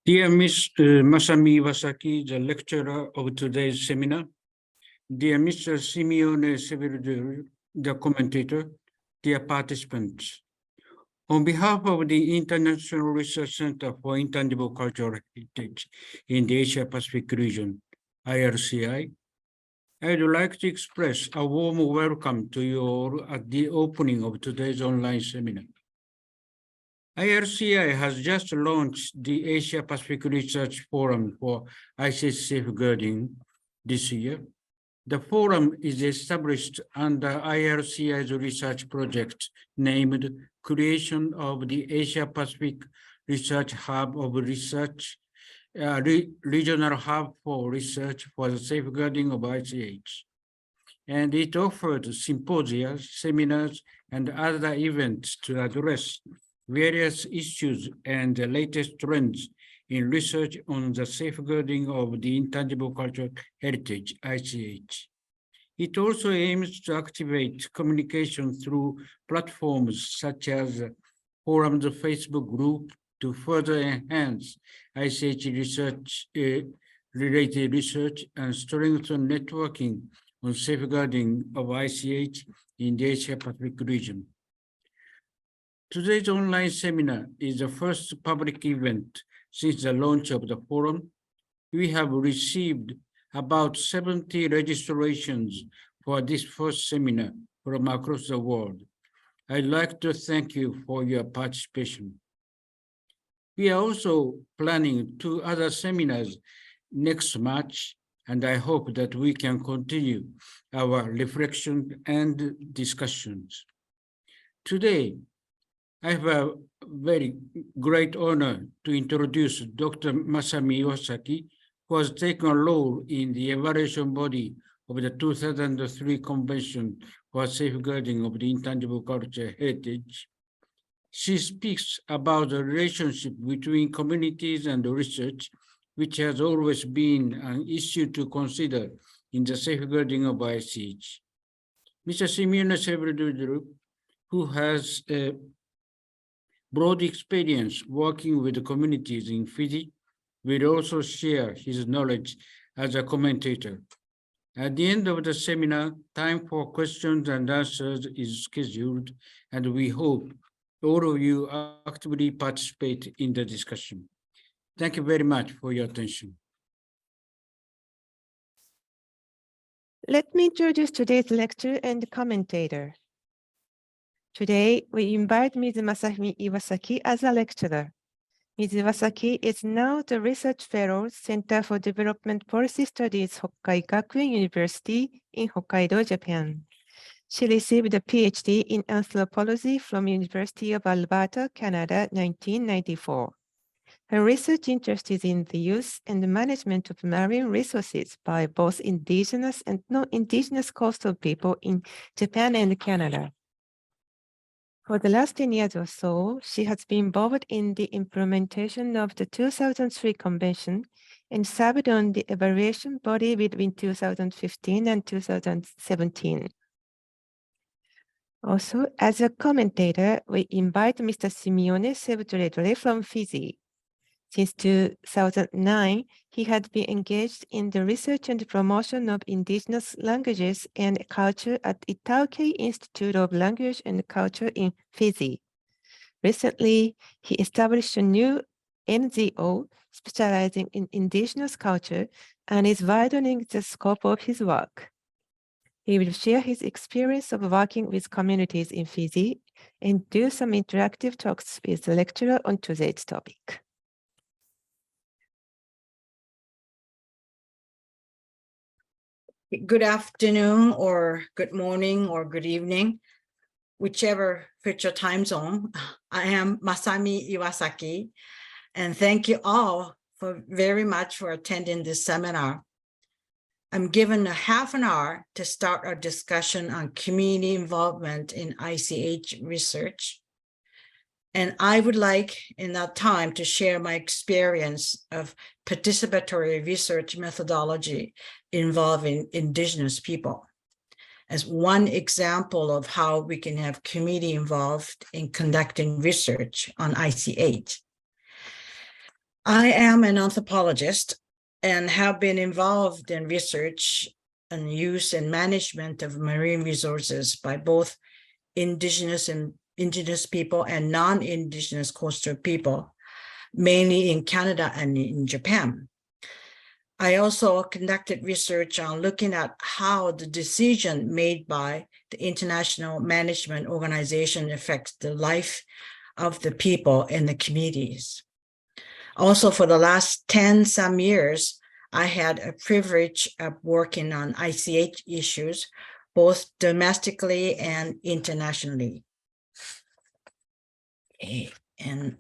Dear Ms. Masami Iwasaki, the lecturer of today's seminar, dear Mr. Simione, Sevudredre, the commentator, dear participants, on behalf of the International Research Center for Intangible Cultural Heritage in the Asia-Pacific region, IRCI, I would like to express a warm welcome to you all at the opening of today's online seminar. IRCI has just launched the Asia-Pacific Research Forum for ICT safeguarding this year. The forum is established under IRCI's research project named Creation of the Asia-Pacific Research Hub of Research, Regional Hub for Research for the Safeguarding of ICH. And it offered symposia, seminars, and other events to address various issues and the latest trends in research on the safeguarding of the intangible cultural heritage, ICH. It also aims to activate communication through platforms such as Forum's Facebook group to further enhance ICH research, related research and strengthen networking on safeguarding of ICH in the Asia-Pacific region. Today's online seminar is the first public event since the launch of the forum. We have received about 70 registrations for this first seminar from across the world. I'd like to thank you for your participation. We are also planning 2 other seminars next March, and I hope that we can continue our reflection and discussions. Today, I have a very great honor to introduce Dr. Masami Iwasaki, who has taken a role in the evaluation body of the 2003 Convention for Safeguarding of the Intangible Cultural Heritage. She speaks about the relationship between communities and research, which has always been an issue to consider in the safeguarding of ICH. Mr. Simione Sevudredre, who has broad experience working with the communities in Fiji, will also share his knowledge as a commentator. At the end of the seminar, time for questions and answers is scheduled, and we hope all of you actively participate in the discussion. Thank you very much for your attention. Let me introduce today's lecturer and commentator. Today, we invite Ms. Masami Iwasaki as a lecturer. Ms. Iwasaki is now the Research Fellow, Center for Development Policy Studies, Hokkai-Gakuen University in Hokkaido, Japan. She received a PhD in anthropology from University of Alberta, Canada, 1994. Her research interest is in the use and management of marine resources by both indigenous and non-indigenous coastal people in Japan and Canada. For the last 10 years or so, she has been involved in the implementation of the 2003 Convention and served on the evaluation body between 2015 and 2017. Also, as a commentator, we invite Mr. Simione Sevudredre from Fiji. Since 2009, he had been engaged in the research and promotion of indigenous languages and culture at Itaukei Institute of Language and Culture in Fiji. Recently, he established a new NGO specializing in indigenous culture and is widening the scope of his work. He will share his experience of working with communities in Fiji and do some interactive talks with the lecturer on today's topic. Good afternoon, or good morning, or good evening, whichever fits your time zone. I am Masami Iwasaki, and thank you all very much for attending this seminar. I'm given a half an hour to start our discussion on community involvement in ICH research. And I would like in that time to share my experience of participatory research methodology involving indigenous people as one example of how we can have community involved in conducting research on ICH. I am an anthropologist and have been involved in research and use and management of marine resources by both indigenous people and non-indigenous coastal people, mainly in Canada and in Japan. I also conducted research on looking at how the decision made by the International Management Organization affects the life of the people in the communities. Also, for the last 10 some years, I had a privilege of working on ICH issues, both domestically and internationally. Okay, and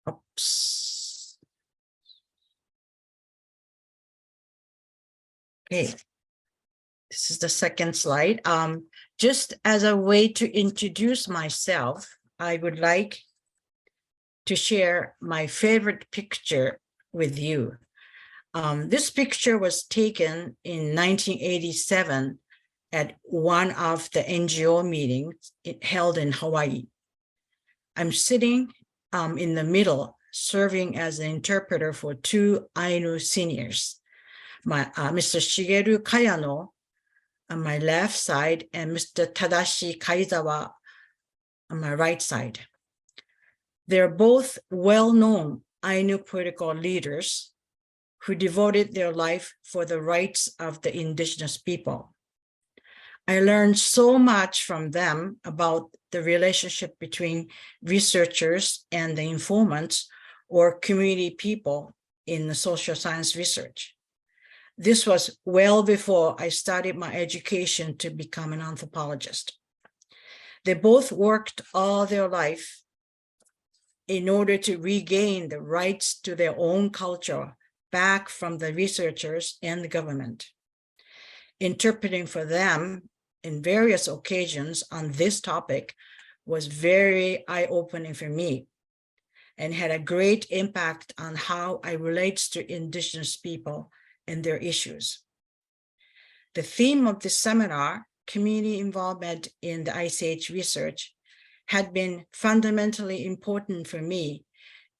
oops. Okay, this is the second slide. Just as a way to introduce myself, I would like to share my favorite picture with you. This picture was taken in 1987 at one of the NGO meetings held in Hawaii. I'm sitting in the middle, serving as an interpreter for two Ainu seniors, Mr. Shigeru Kayano on my left side and Mr. Tadashi Kaizawa on my right side. They're both well-known Ainu political leaders who devoted their life for the rights of the indigenous people. I learned so much from them about the relationship between researchers and the informants or community people in the social science research. This was well before I started my education to become an anthropologist. They both worked all their life in order to regain the rights to their own culture back from the researchers and the government. Interpreting for them in various occasions on this topic was very eye-opening for me and had a great impact on how I relate to indigenous people and their issues. The theme of this seminar, community involvement in the ICH research, had been fundamentally important for me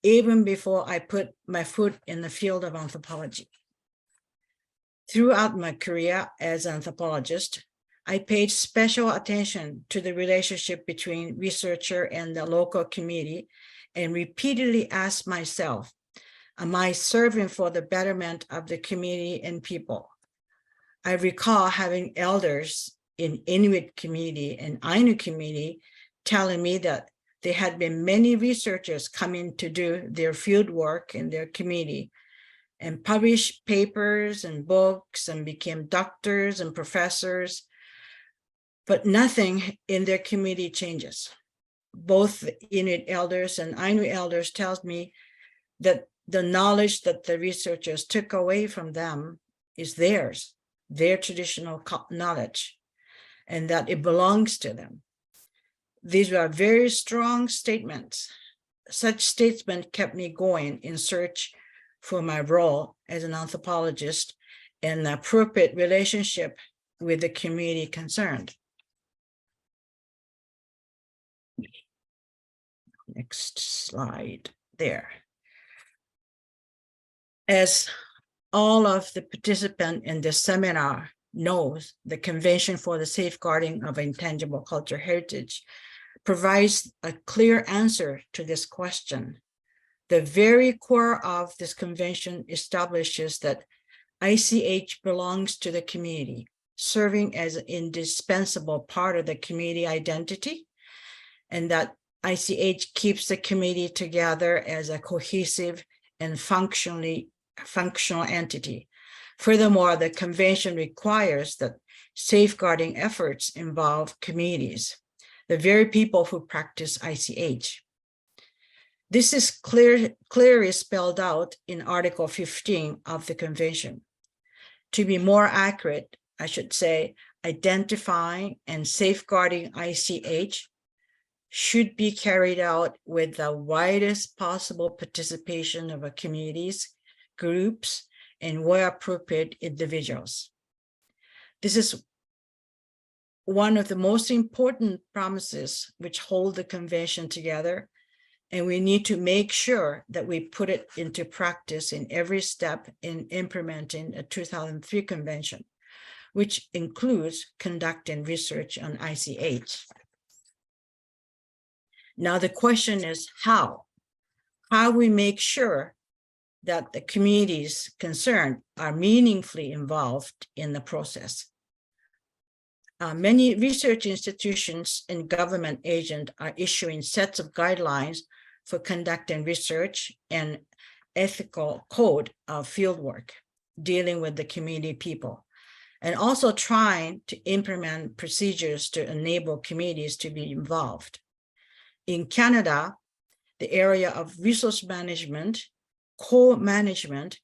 even before I put my foot in the field of anthropology. Throughout my career as an anthropologist, I paid special attention to the relationship between researcher and the local community and repeatedly asked myself, am I serving for the betterment of the community and people? I recall having elders in Inuit community and Ainu community telling me that there had been many researchers coming to do their field work in their community and published papers and books and became doctors and professors, but nothing in their community changes. Both Inuit elders and Ainu elders tells me that the knowledge that the researchers took away from them is theirs, their traditional knowledge, and that it belongs to them. These were very strong statements. Such statements kept me going in search for my role as an anthropologist and the appropriate relationship with the community concerned. Next slide there. As all of the participants in this seminar knows, the Convention for the Safeguarding of Intangible Cultural Heritage provides a clear answer to this question. The very core of this convention establishes that ICH belongs to the community, serving as an indispensable part of the community identity, and that ICH keeps the community together as a cohesive and functional entity. Furthermore, the convention requires that safeguarding efforts involve communities, the very people who practice ICH. This is clearly spelled out in Article 15 of the convention. To be more accurate, I should say, identifying and safeguarding ICH should be carried out with the widest possible participation of our communities, groups, and where appropriate, individuals. This is one of the most important promises which hold the convention together And we need to make sure that we put it into practice in every step in implementing a 2003 convention, which includes conducting research on ICH. Now, the question is how? How we make sure that the communities concerned are meaningfully involved in the process. Many research institutions and government agents are issuing sets of guidelines for conducting research and ethical code of fieldwork dealing with the community people, and also trying to implement procedures to enable communities to be involved. In Canada, the area of resource management, co-management,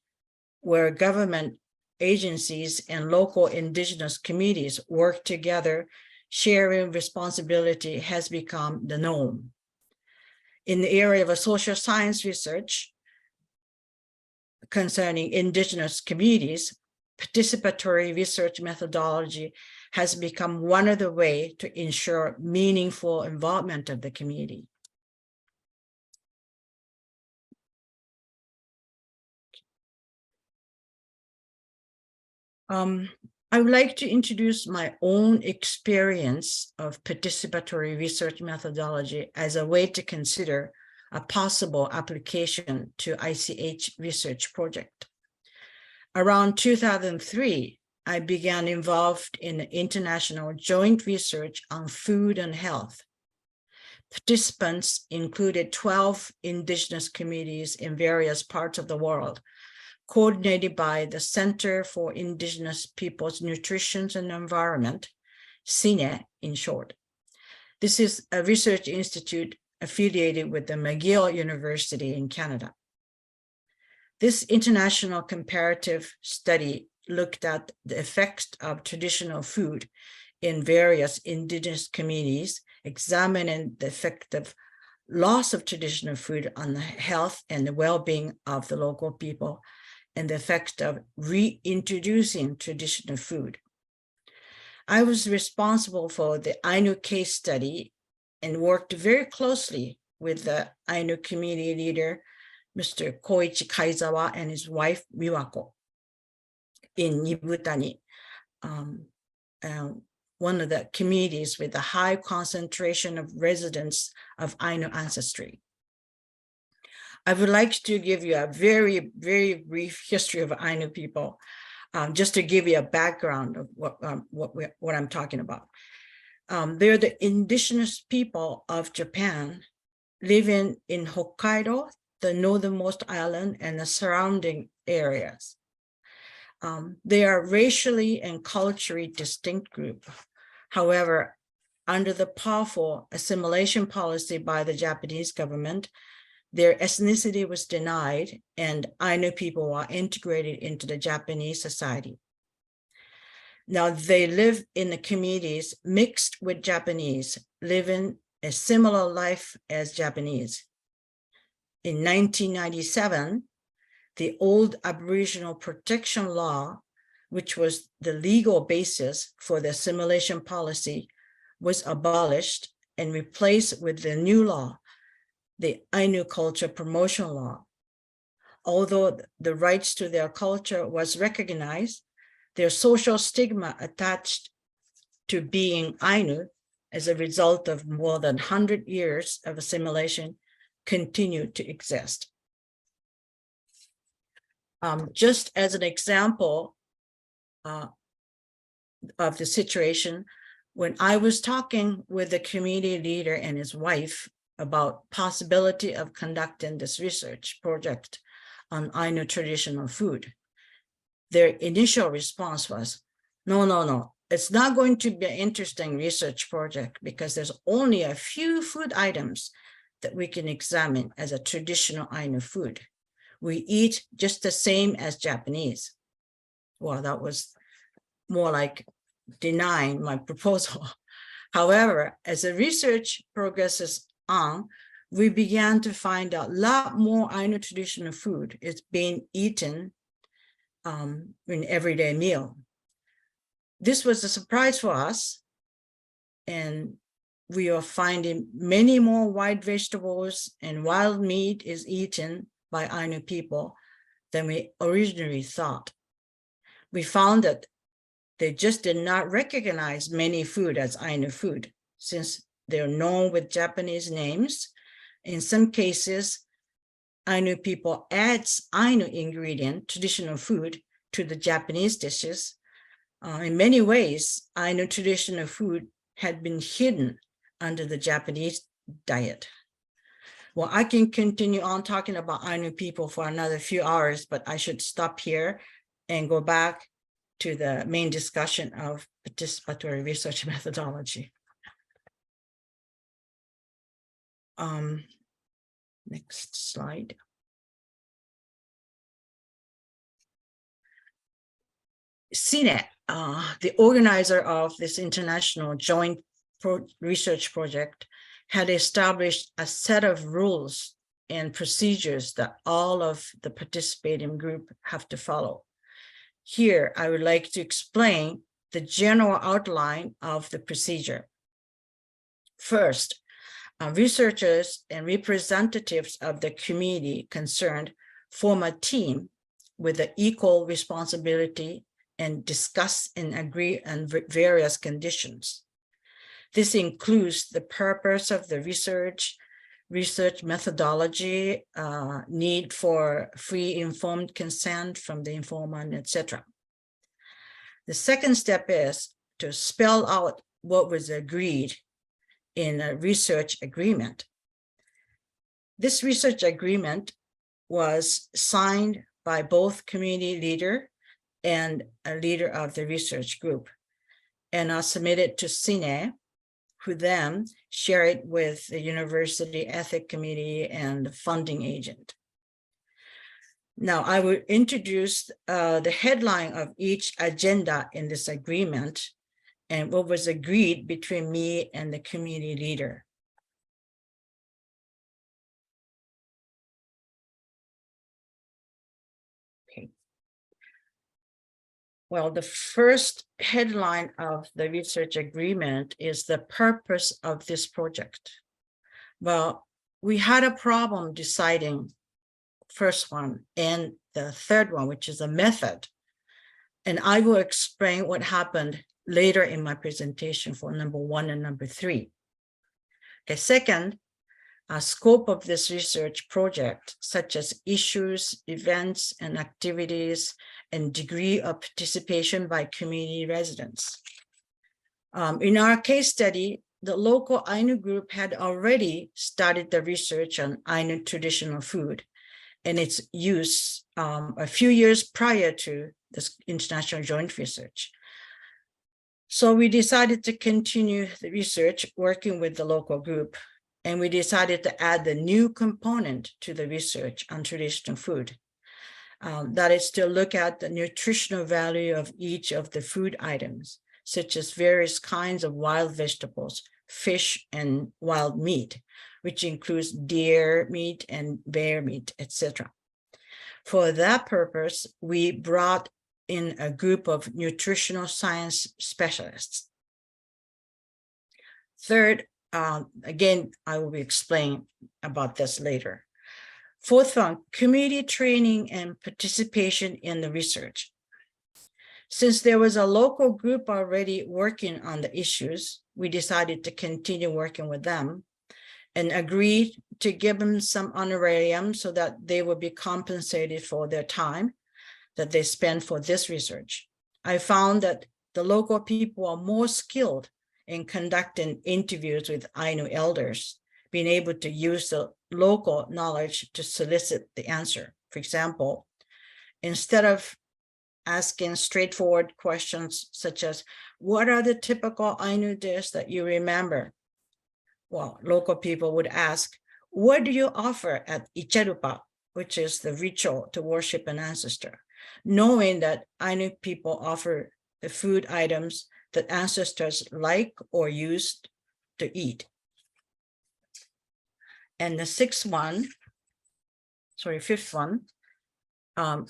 where government agencies and local indigenous communities work together, sharing responsibility has become the norm. In the area of social science research concerning indigenous communities, participatory research methodology has become one of the ways to ensure meaningful involvement of the community. I would like to introduce my own experience of participatory research methodology as a way to consider a possible application to ICH research project. Around 2003, I began involved in international joint research on food and health. Participants included 12 indigenous communities in various parts of the world, coordinated by the Center for Indigenous Peoples' Nutrition and Environment, CINE in short. This is a research institute affiliated with the McGill University in Canada. This international comparative study looked at the effects of traditional food in various indigenous communities, examining the effect of loss of traditional food on the health and the well-being of the local people, and the effect of reintroducing traditional food. I was responsible for the Ainu case study and worked very closely with the Ainu community leader, Mr. Koichi Kaizawa, and his wife, Miwako, in Nibutani, one of the communities with a high concentration of residents of Ainu ancestry. I would like to give you a very, very brief history of Ainu people, just to give you a background of what I'm talking about. They're the indigenous people of Japan living in Hokkaido, the northernmost island, and the surrounding areas. They are racially and culturally distinct group. However, under the powerful assimilation policy by the Japanese government, their ethnicity was denied, and Ainu people were integrated into the Japanese society. Now they live in the communities mixed with Japanese, living a similar life as Japanese. In 1997, the old Aboriginal protection law, which was the legal basis for the assimilation policy, was abolished and replaced with the new law, the Ainu culture promotion law. Although the rights to their culture was recognized, their social stigma attached to being Ainu as a result of more than 100 years of assimilation continued to exist. Just as an example of the situation, when I was talking with the community leader and his wife about possibility of conducting this research project on Ainu traditional food, their initial response was, no, it's not going to be an interesting research project because there's only a few food items that we can examine as a traditional Ainu food. We eat just the same as Japanese. Well, that was more like denying my proposal. However, as the research progresses on, we began to find out a lot more Ainu traditional food is being eaten in everyday meal. This was a surprise for us, and we are finding many more wild vegetables and wild meat is eaten by Ainu people than we originally thought. We found that they just did not recognize many food as Ainu food, since they're known with Japanese names. In some cases, Ainu people adds Ainu ingredient, traditional food, to the Japanese dishes. In many ways, Ainu traditional food had been hidden under the Japanese diet. Well, I can continue on talking about Ainu people for another few hours, but I should stop here and go back to the main discussion of participatory research methodology. Next slide. CNET, the organizer of this international joint research project, had established a set of rules and procedures that all of the participating group have to follow. Here, I would like to explain the general outline of the procedure. First, researchers and representatives of the community concerned form a team with the equal responsibility and discuss and agree on various conditions. This includes the purpose of the research methodology, need for free informed consent from the informant, etc. The second step is to spell out what was agreed in a research agreement. This research agreement was signed by both community leader and a leader of the research group, and are submitted to CINE, who then share it with the university ethics committee and the funding agent. Now, I will introduce the headline of each agenda in this agreement and what was agreed between me and the community leader. Okay. Well, the first headline of the research agreement is the purpose of this project. Well, we had a problem deciding first one and the third one, which is a method. And I will explain what happened later in my presentation for number 1 and number 3. Okay, second, scope of this research project, such as issues, events, and activities, and degree of participation by community residents. In our case study, the local Ainu group had already started the research on Ainu traditional food and its use a few years prior to this international joint research. So we decided to continue the research working with the local group, and we decided to add the new component to the research on traditional food. That is to look at the nutritional value of each of the food items, such as various kinds of wild vegetables, fish, and wild meat, which includes deer meat and bear meat, etc. For that purpose, we brought in a group of nutritional science specialists. Third, again, I will be explaining about this later. Fourth one, community training and participation in the research. Since there was a local group already working on the issues, we decided to continue working with them and agreed to give them some honorarium so that they would be compensated for their time that they spend for this research. I found that the local people are more skilled in conducting interviews with Ainu elders, being able to use the local knowledge to solicit the answer. For example, instead of asking straightforward questions such as, what are the typical Ainu dishes that you remember? Well, local people would ask, what do you offer at Icherupa, which is the ritual to worship an ancestor, knowing that Ainu people offer the food items that ancestors like or used to eat. And the fifth one,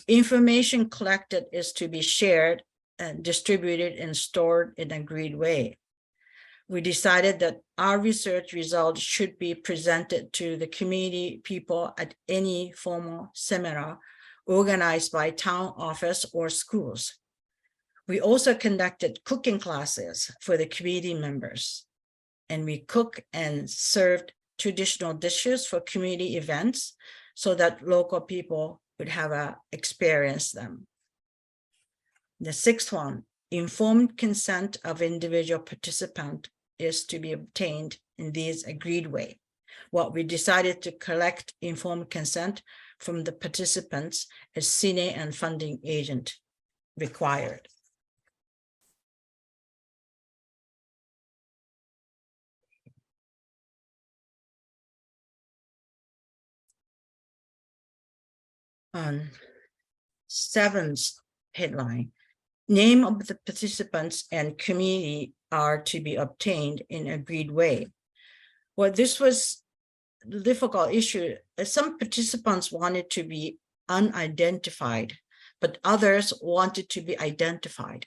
information collected is to be shared and distributed and stored in an agreed way. we decided that our research results should be presented to the community people at any formal seminar organized by town office or schools. We also conducted cooking classes for the community members, and we cook and served traditional dishes for community events so that local people would have experience them. The sixth one, informed consent of individual participant is to be obtained in these agreed way. What we decided to collect informed consent from the participants as Cine and funding agent required. Seventh headline, name of the participants and community are to be obtained in agreed way. Well, this was the difficult issue. Some participants wanted to be unidentified, but others wanted to be identified.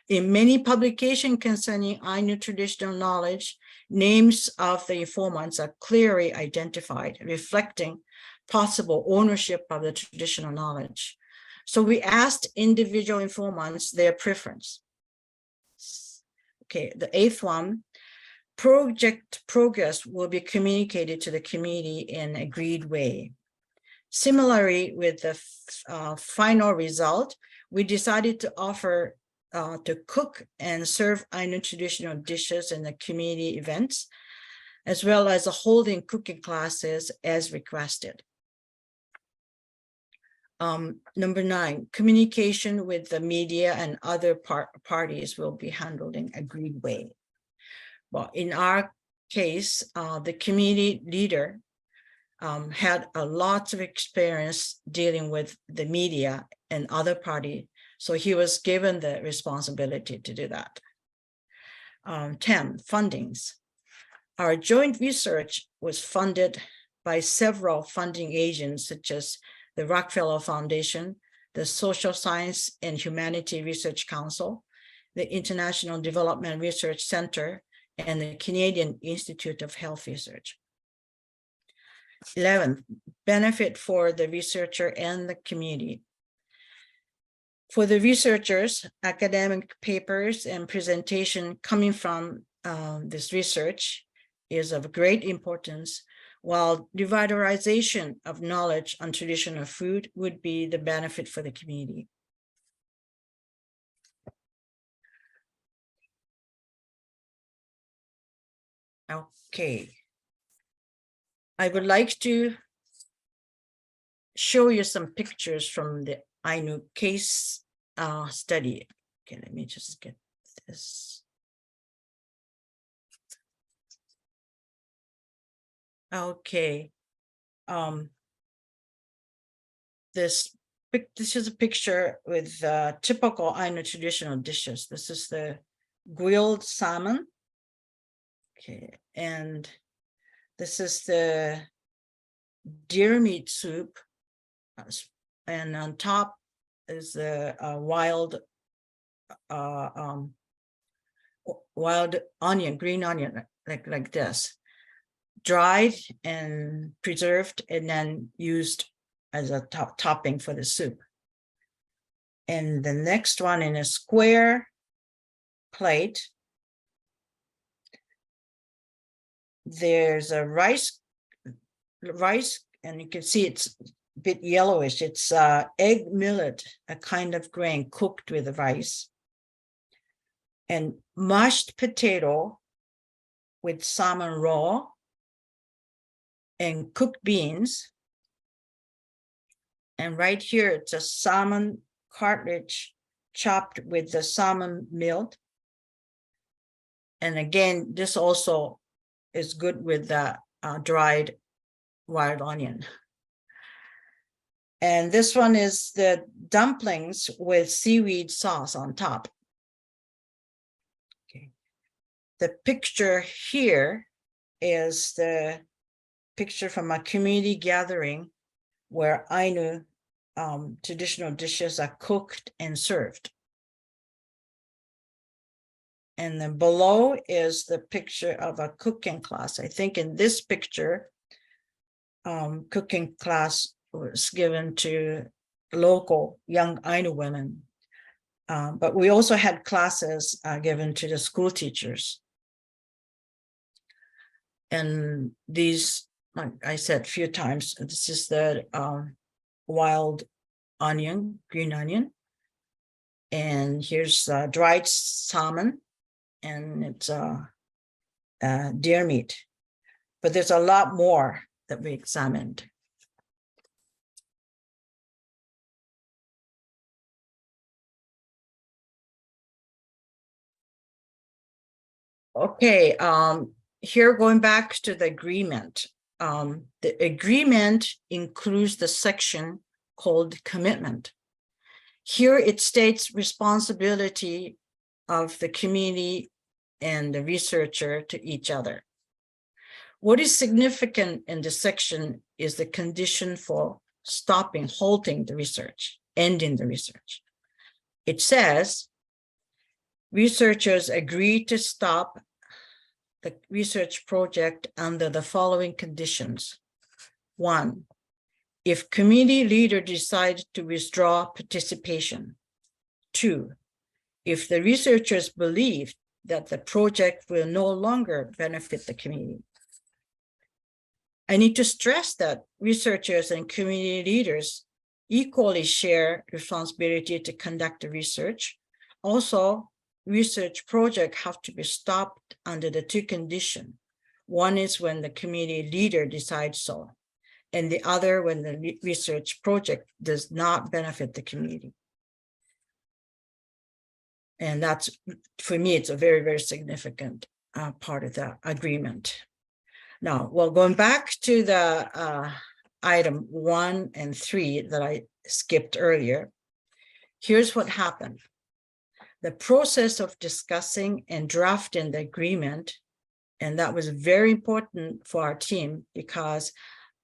In many publications concerning Ainu traditional knowledge, names of the informants are clearly identified, reflecting possible ownership of the traditional knowledge. So we asked individual informants their preference. Okay, the eighth one, project progress will be communicated to the community in an agreed way. Similarly, with the final result, we decided to offer to cook and serve Ainu traditional dishes in the community events, as well as holding cooking classes as requested. Number 9, communication with the media and other parties will be handled in agreed way. Well, in our case, the community leader had a lot of experience dealing with the media and other party, so he was given the responsibility to do that. 10, fundings. Our joint research was funded by several funding agents such as the Rockefeller Foundation, the Social Science and Humanity Research Council, the International Development Research Center, and the Canadian Institute of Health Research. 11, benefit for the researcher and the community. For the researchers, academic papers and presentation coming from this research is of great importance, while revitalization of knowledge on traditional food would be the benefit for the community. Okay. I would like to show you some pictures from the Ainu case study. Okay, let me just get this. Okay. This is a picture with typical Ainu traditional dishes. This is the grilled salmon. Okay, and this is the deer meat soup, and on top is the wild onion, green onion, like this, dried and preserved, and then used as a topping for the soup. And the next one in a square plate, there's a rice, and you can see it's a bit yellowish. It's egg millet, a kind of grain cooked with rice, and mashed potato with salmon raw, and cooked beans. And right here, it's a salmon cartilage chopped with the salmon milt. And again, this also is good with the dried wild onion. And this one is the dumplings with seaweed sauce on top. Okay. The picture here is the picture from a community gathering where Ainu traditional dishes are cooked and served. And then below is the picture of a cooking class. I think in this picture, cooking class was given to local young Ainu women. But we also had classes given to the school teachers. And these, like I said a few times, this is the wild onion, green onion. And here's dried salmon, and it's deer meat. But there's a lot more that we examined. Okay, here going back to the agreement. The agreement includes the section called commitment. Here it states responsibility of the community and the researcher to each other. What is significant in this section is the condition for stopping, halting the research, ending the research. It says, researchers agree to stop the research project under the following conditions. 1, if community leader decides to withdraw participation. 2, if the researchers believe that the project will no longer benefit the community. I need to stress that researchers and community leaders equally share responsibility to conduct the research. Also, research projects have to be stopped under the 2 conditions. One is when the community leader decides so, and the other when the research project does not benefit the community. And that's, for me, it's a very, very significant part of the agreement. Now, well, going back to the item 1 and 3 that I skipped earlier, here's what happened. The process of discussing and drafting the agreement, and that was very important for our team because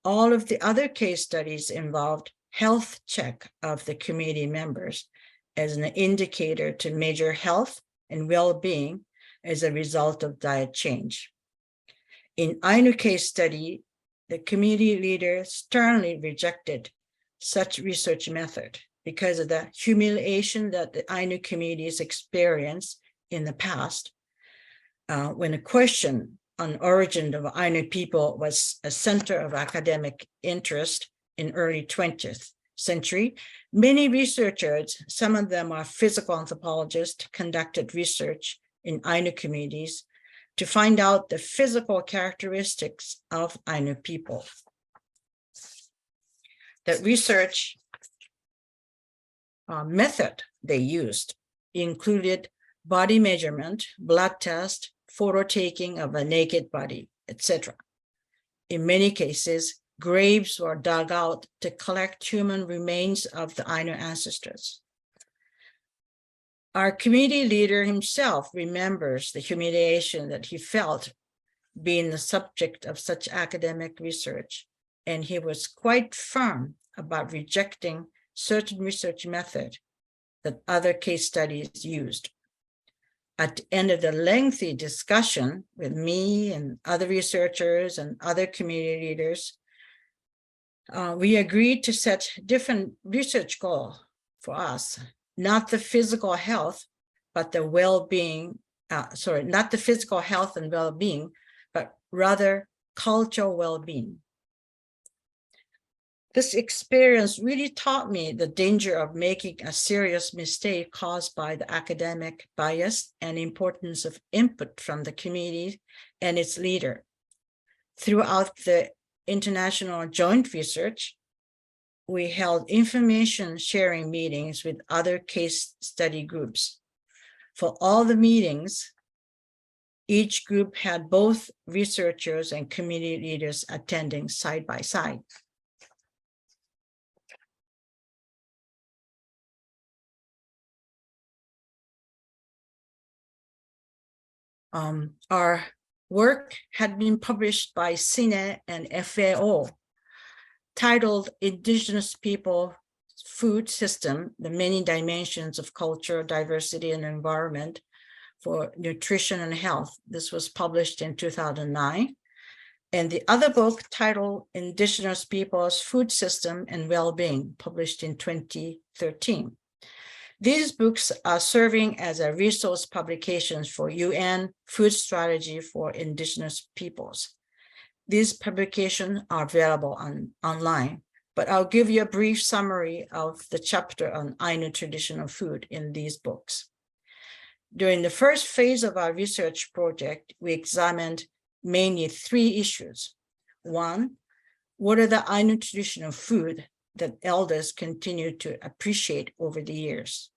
all of the other case studies involved health check of the community members as an indicator to measure health and well-being as a result of diet change. In Ainu case study, the community leader sternly rejected such research method because of the humiliation that the Ainu communities experienced in the past. When a question on origin of Ainu people was a center of academic interest in early 20th century, many researchers, some of them are physical anthropologists, conducted research in Ainu communities to find out the physical characteristics of Ainu people. The research method they used included body measurement, blood test, photo taking of a naked body, etc. In many cases, graves were dug out to collect human remains of the Ainu ancestors. Our community leader himself remembers the humiliation that he felt being the subject of such academic research, and he was quite firm about rejecting certain research method that other case studies used. At the end of the lengthy discussion with me and other researchers and other community leaders, we agreed to set different research goals for us, not the physical health, but the well-being, not the physical health and well-being, but rather cultural well-being. This experience really taught me the danger of making a serious mistake caused by the academic bias and importance of input from the community and its leader. Throughout the international joint research, we held information sharing meetings with other case study groups. For all the meetings, each group had both researchers and community leaders attending side by side. Our work had been published by Cine and FAO, titled Indigenous People Food System, the Many Dimensions of Culture, Diversity, and Environment for Nutrition and Health. This was published in 2009. And the other book titled Indigenous Peoples' Food System and Well-Being, published in 2013. These books are serving as a resource publications for UN Food Strategy for Indigenous Peoples. These publications are available online, but I'll give you a brief summary of the chapter on Ainu traditional food in these books. During the first phase of our research project, we examined mainly 3 issues. 1, what are the Ainu traditional food that elders continue to appreciate over the years?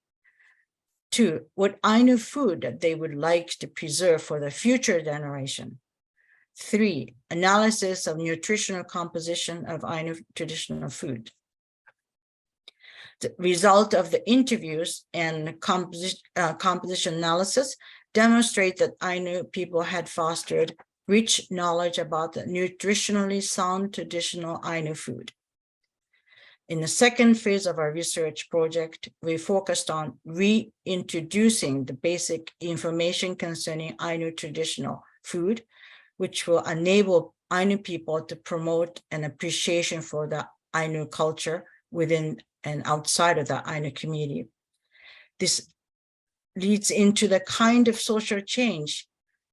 2, what Ainu food that they would like to preserve for the future generation? 3, analysis of nutritional composition of Ainu traditional food. The result of the interviews and composition analysis demonstrate that Ainu people had fostered rich knowledge about the nutritionally sound traditional Ainu food. In the second phase of our research project, we focused on reintroducing the basic information concerning Ainu traditional food, which will enable Ainu people to promote an appreciation for the Ainu culture within and outside of the Ainu community. This leads into the kind of social change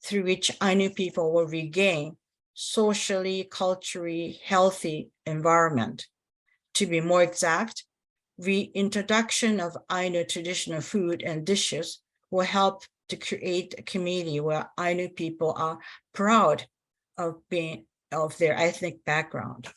through which Ainu people will regain socially, culturally healthy environment. To be more exact, reintroduction of Ainu traditional food and dishes will help to create a community where Ainu people are proud of their ethnic background.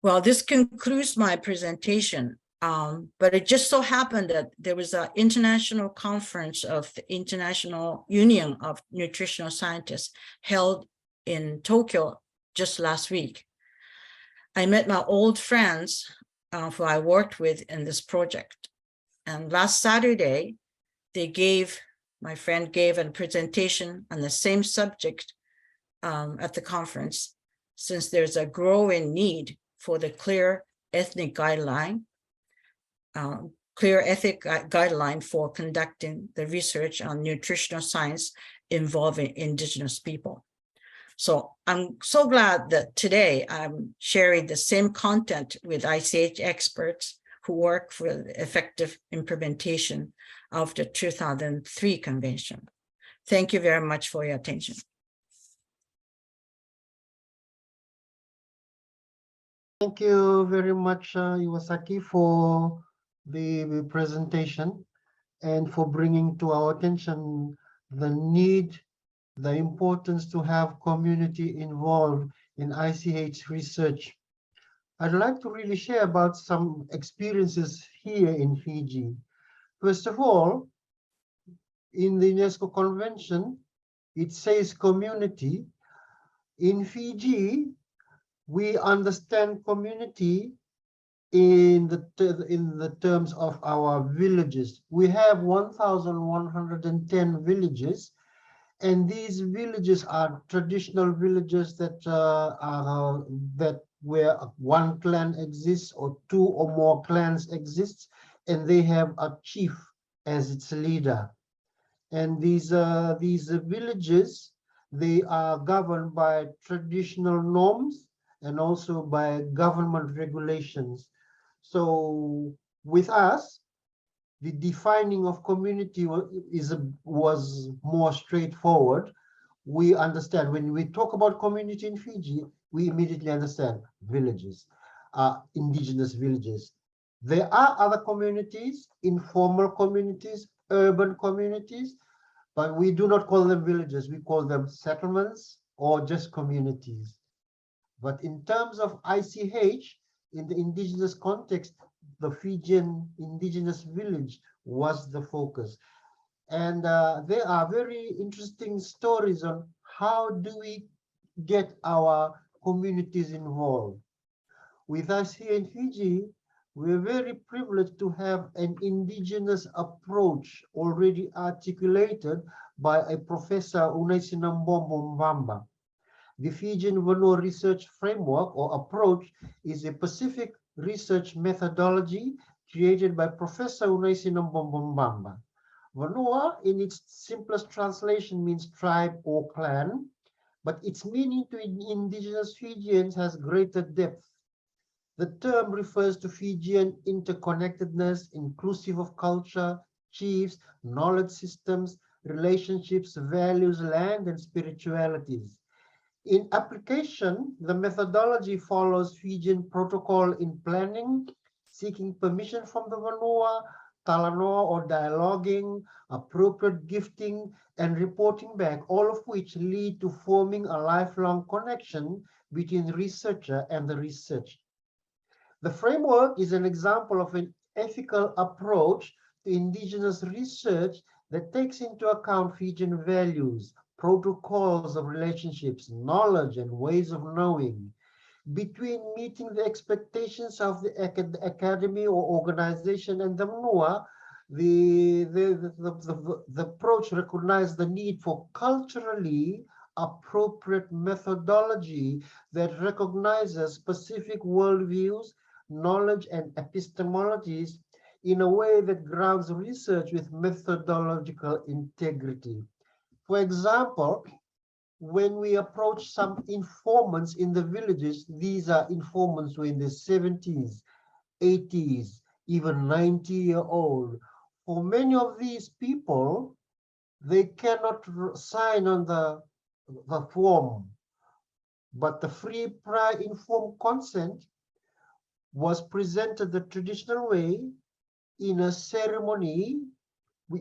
Well, this concludes my presentation, but it just so happened that there was an international conference of the International Union of Nutritional Scientists held in Tokyo just last week. I met my old friends who I worked with in this project. And last Saturday, my friend gave a presentation on the same subject at the conference, since there's a growing need for the clear ethnic guideline for conducting the research on nutritional science involving indigenous people. So I'm so glad that today I'm sharing the same content with ICH experts who work for the effective implementation of the 2003 convention. Thank you very much for your attention. Thank you very much, Iwasaki, for the presentation and for bringing to our attention the need, the importance to have community involved in ICH research. I'd like to really share about some experiences here in Fiji. First of all, in the UNESCO Convention, it says community. In Fiji, we understand community in the terms of our villages. We have 1,110 villages, and these villages are traditional villages that where one clan exists or 2 or more clans exist, and they have a chief as its leader. And these villages, they are governed by traditional norms and also by government regulations. So with us, the defining of community was more straightforward. We understand when we talk about community in Fiji, we immediately understand villages, indigenous villages. There are other communities, informal communities, urban communities, but we do not call them villages. We call them settlements or just communities. But in terms of ICH, in the indigenous context, the Fijian indigenous village was the focus. And there are very interesting stories on how do we get our communities involved. With us here in Fiji, we're very privileged to have an indigenous approach already articulated by a Professor Unaisinambombo Mvamba. The Fijian Vano Research Framework or approach is a Pacific research methodology created by Professor Unaisino Mbombombamba. Vanua, in its simplest translation, means tribe or clan, but its meaning to indigenous Fijians has greater depth. The term refers to Fijian interconnectedness, inclusive of culture, chiefs, knowledge systems, relationships, values, land, and spiritualities. In application, the methodology follows Fijian protocol in planning, seeking permission from the Vanua, Talanoa, or dialoguing, appropriate gifting, and reporting back, all of which lead to forming a lifelong connection between the researcher and the research. The framework is an example of an ethical approach to indigenous research that takes into account Fijian values, protocols of relationships, knowledge, and ways of knowing. Between meeting the expectations of the academy or organization and the Vanua, the approach recognized the need for culturally appropriate methodology that recognizes specific worldviews, knowledge, and epistemologies in a way that grounds research with methodological integrity. For example, when we approach some informants in the villages, these are informants who are in the 70s, 80s, even 90-year-old. For many of these people, they cannot sign on the form, but the free prior informed consent was presented the traditional way in a ceremony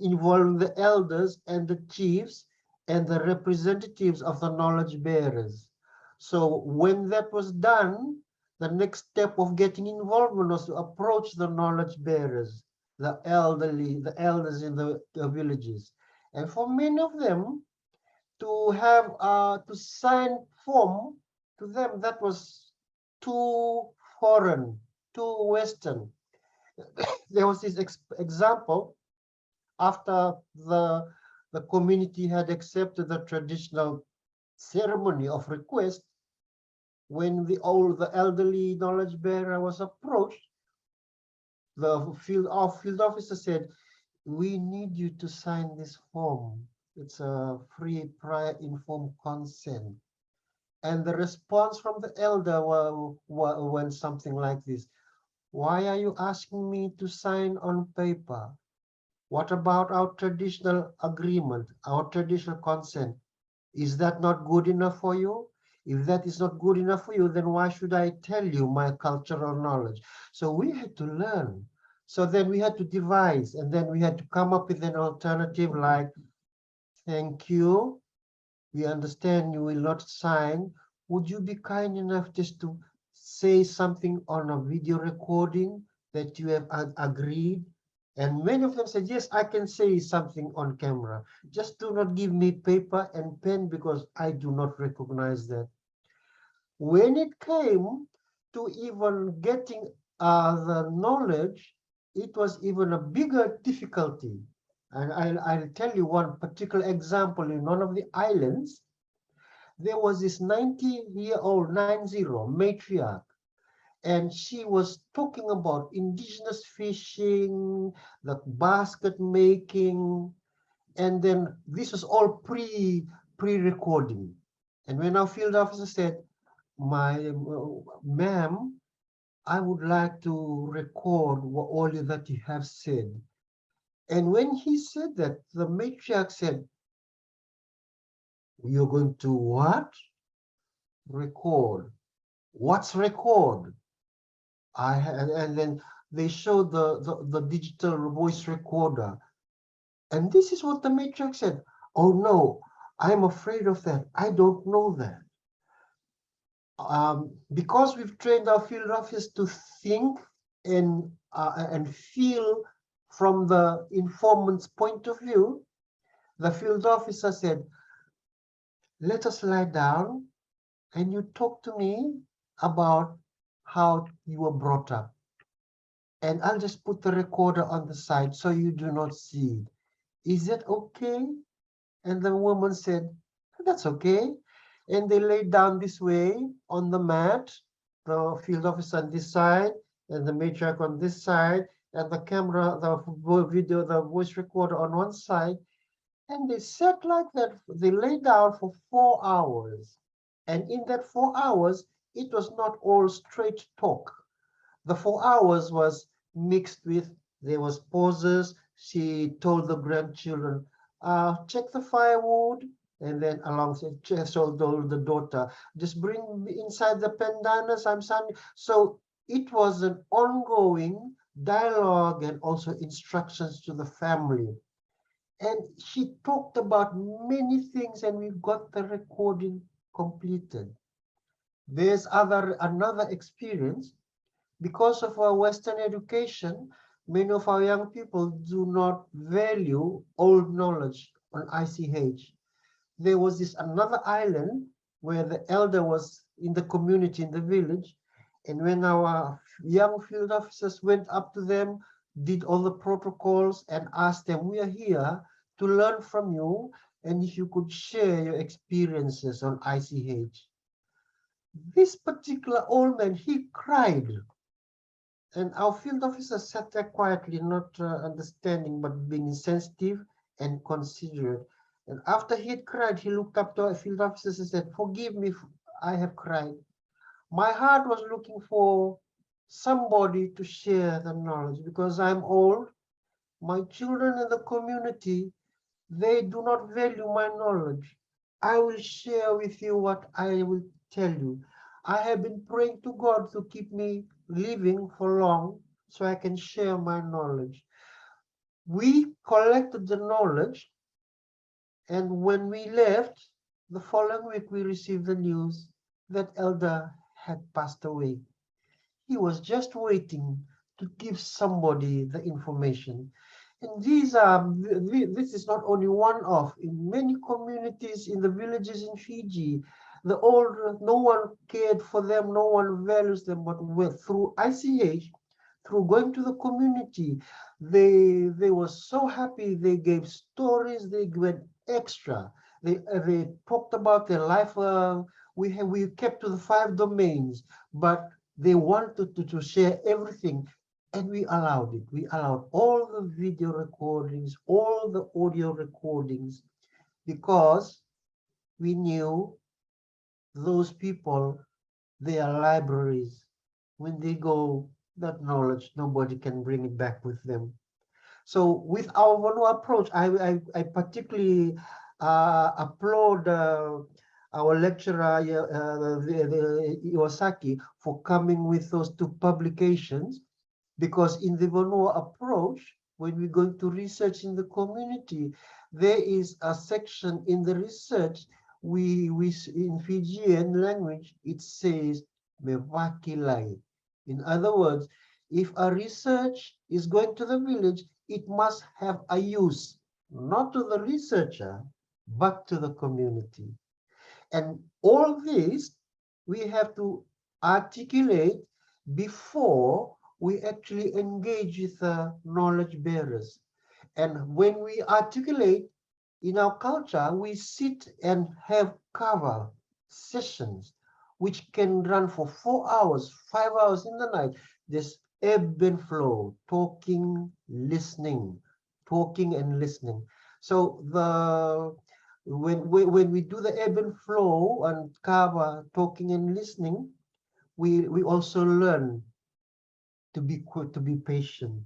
involving the elders and the chiefs and the representatives of the knowledge bearers. So when that was done, the next step of getting involvement was to approach the knowledge bearers, the elders in the villages. And for many of them, to have to sign form, to them that was too foreign, too Western. There was this example after the community had accepted the traditional ceremony of request. When the elderly knowledge bearer was approached, the field officer said, "We need you to sign this form. It's a free prior informed consent." And the response from the elder went something like this: "Why are you asking me to sign on paper? What about our traditional agreement, our traditional consent? Is that not good enough for you? If that is not good enough for you, then why should I tell you my cultural knowledge?" So we had to learn. So then we had to devise, and then we had to come up with an alternative like, "Thank you. We understand you will not sign. Would you be kind enough just to say something on a video recording that you have agreed?" And many of them said, "Yes, I can say something on camera. Just do not give me paper and pen because I do not recognize that." When it came to even getting the knowledge, it was even a bigger difficulty. And I'll tell you one particular example. In one of the islands, there was this 90-year-old matriarch, and she was talking about indigenous fishing, the basket making, and then this was all pre-recording. And when our field officer said, "Ma'am, I would like to record all that you have said." And when he said that, the matriarch said, "You're going to what? Record. What's record?" And then they showed the digital voice recorder. And this is what the matriarch said: "Oh no, I'm afraid of that. I don't know that." Because we've trained our field officers to think and feel from the informant's point of view, the field officer said, "Let us lie down and you talk to me about how you were brought up. And I'll just put the recorder on the side so you do not see it. Is that okay?" And the woman said, "That's okay." And they laid down this way on the mat, the field officer on this side and the matriarch on this side. and the camera, the video, the voice recorder on one side. And they sat like that. They lay down for 4 hours. And in that 4 hours, it was not all straight talk. The 4 hours was mixed with, there was pauses. She told the grandchildren, check the firewood. And then alongside, she told the daughter, just bring me inside the pandanus, I'm sorry. So it was an ongoing dialogue and also instructions to the family. And she talked about many things, and we got the recording completed. There's another experience. Because of our Western education, many of our young people do not value old knowledge on ICH. There was this another island where the elder was in the community, in the village, and when our young field officers went up to them, did all the protocols and asked them, we are here to learn from you, and if you could share your experiences on ICH. This particular old man, he cried. And our field officer sat there quietly, not understanding, but being sensitive and considerate. And after he had cried, he looked up to our field officers and said, forgive me, I have cried. My heart was looking for somebody to share the knowledge because I'm old. My children in the community, they do not value my knowledge. I will share with you what I will tell you. I have been praying to God to keep me living for long so I can share my knowledge. We collected the knowledge, and when we left, the following week we received the news that elder had passed away. He was just waiting to give somebody the information. And this is not only one of, in many communities in the villages in Fiji, the old, no one cared for them, no one values them, but through ICH, through going to the community, they were so happy. They gave stories, they went extra. They talked about their life. We kept to the 5 domains, but they wanted to share everything. And we allowed it. We allowed all the video recordings, all the audio recordings, because we knew those people, they are libraries. When they go, that knowledge, nobody can bring it back with them. So with our Vanua approach, I particularly applaud our lecturer, Iwasaki, for coming with those 2 publications. Because in the Vanua approach, when we're going to research in the community, there is a section in the research, we in Fijian language, it says, mewakilai. In other words, if a research is going to the village, it must have a use, not to the researcher, but to the community. And all this, we have to articulate before we actually engage with the knowledge bearers. And when we articulate in our culture, we sit and have cover sessions, which can run for 4 hours, 5 hours in the night. This ebb and flow, talking, listening, talking and listening. So when we do the ebb and flow and cover, talking and listening, we also learn to be patient.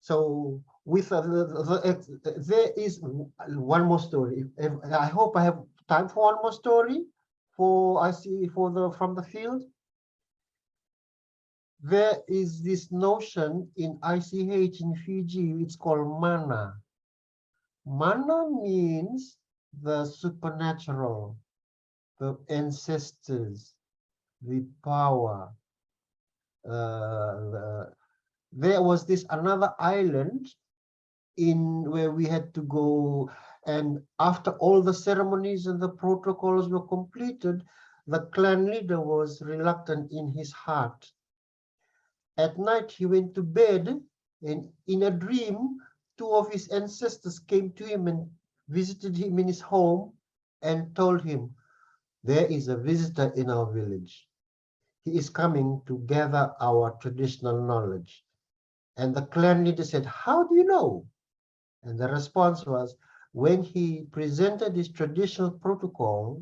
So with there is one more story. I hope I have time for one more story. From the field. There is this notion in ICH in Fiji. It's called mana. Mana means the supernatural, the ancestors, the power. There was this another island where we had to go, and after all the ceremonies and the protocols were completed, the clan leader was reluctant in his heart. At night he went to bed, and in a dream 2 of his ancestors came to him and visited him in his home and told him, there is a visitor in our village. he is coming to gather our traditional knowledge. And the clan leader said, how do you know? And the response was, when he presented his traditional protocol,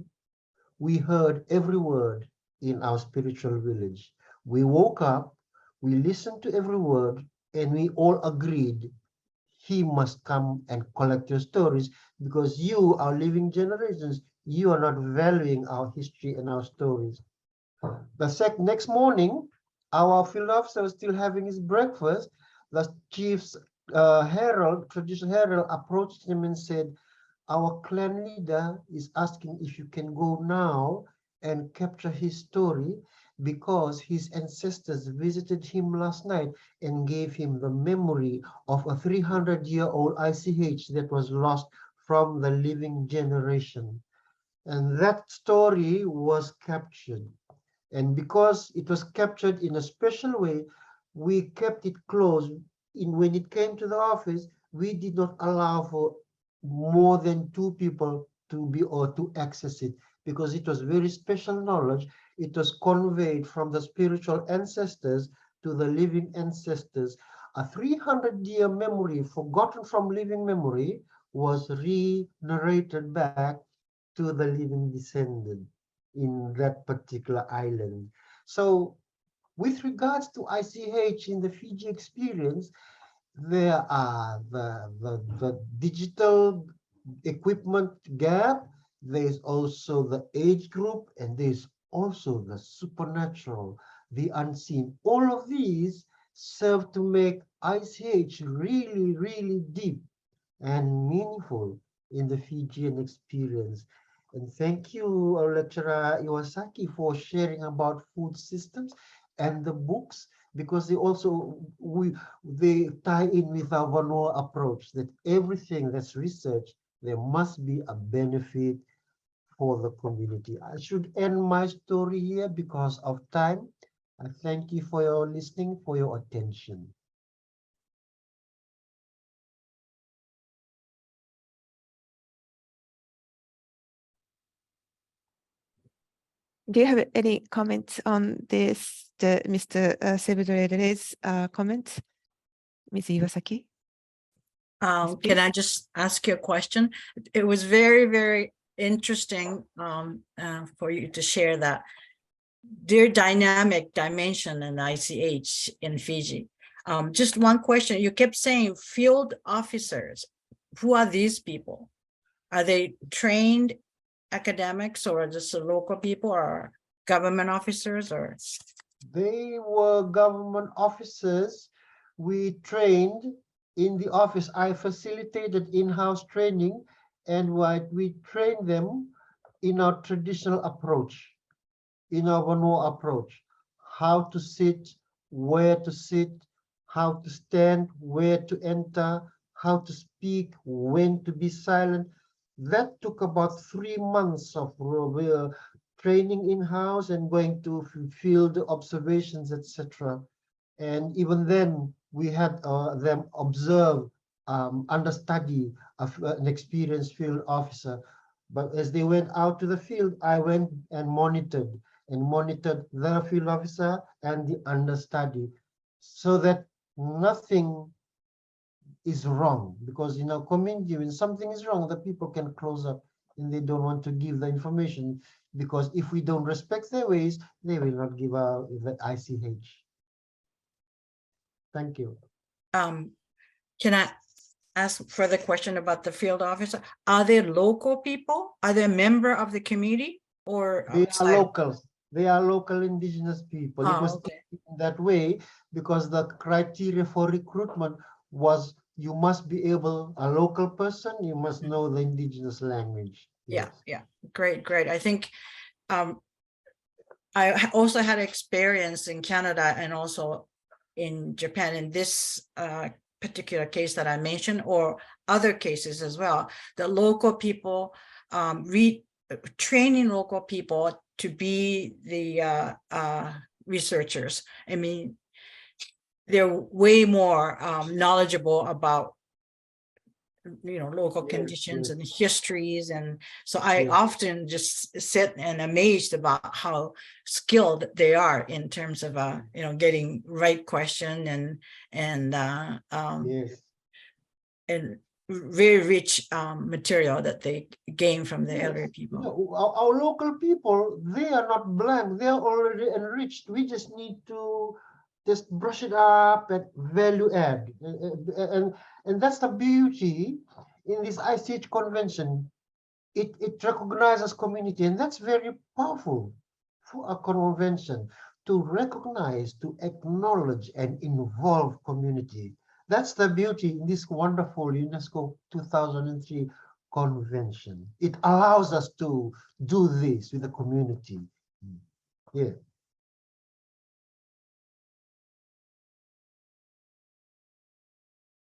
we heard every word in our spiritual village. We woke up, we listened to every word, and we all agreed he must come and collect your stories, because you, our living generations, you are not valuing our history and our stories. The next morning, our field officer was still having his breakfast. The chief's herald, traditional herald, approached him and said, our clan leader is asking if you can go now and capture his story, because his ancestors visited him last night and gave him the memory of a 300-year-old ICH that was lost from the living generation. And that story was captured. And because it was captured in a special way, we kept it close. When it came to the office, we did not allow for more than 2 people to access it, because it was very special knowledge. It was conveyed from the spiritual ancestors to the living ancestors. A 300-year memory forgotten from living memory was re-narrated back to the living descendant in that particular island. So with regards to ICH in the Fiji experience, there are the digital equipment gap, there's also the age group, and there's also the supernatural, the unseen. All of these serve to make ICH really, really deep and meaningful in the Fijian experience. And thank you, Lecturer Iwasaki, for sharing about food systems and the books, because they tie in with our Vanua approach, that everything that's researched, there must be a benefit for the community. I should end my story here because of time. I thank you for your listening, for your attention. Do you have any comments on this, Mr. Sevudredre's comments, Ms. Iwasaki? Can I just ask you a question? It was very, very interesting for you to share that their dynamic dimension in ICH in Fiji. Just one question. You kept saying field officers. Who are these people? Are they trained academics or just the local people or government officers? Or they were government officers. We trained in the office. I facilitated in-house training, and we trained them in our traditional approach, in our Vanua approach, how to sit, where to sit, how to stand, where to enter, how to speak, when to be silent. That took about 3 months of training in-house and going to field observations, etc. And even then, we had them observe, understudy an experienced field officer. But as they went out to the field, I went and monitored the field officer and the understudy, so that nothing is wrong. Because in our community, when something is wrong, the people can close up and they don't want to give the information, because if we don't respect their ways, they will not give out the ICH. Thank you. can I ask further question about the field officer? Are they local people? Are they a member of the community or They outside? are locals. They are local indigenous people. It was Okay. that way because the criteria for recruitment was you must be able, a local person, you must know the indigenous language. Yeah, Yes. yeah, great. I think I also had experience in Canada and also in Japan in this particular case that I mentioned, or other cases as well. The local people training local people to be the researchers. I mean, they're way more knowledgeable about local Yes, conditions yes. and histories. And so I Yes. often just sit and amazed about how skilled they are in terms of, getting right question and Yes. and very rich material that they gain from the Yes. elderly people. Our local people, they are not blank. They are already enriched. We just need to just brush it up and value add. And that's the beauty in this ICH convention. It recognizes community, and that's very powerful for a convention to recognize, to acknowledge, and involve community. That's the beauty in this wonderful UNESCO 2003 convention. It allows us to do this with the community. Yeah.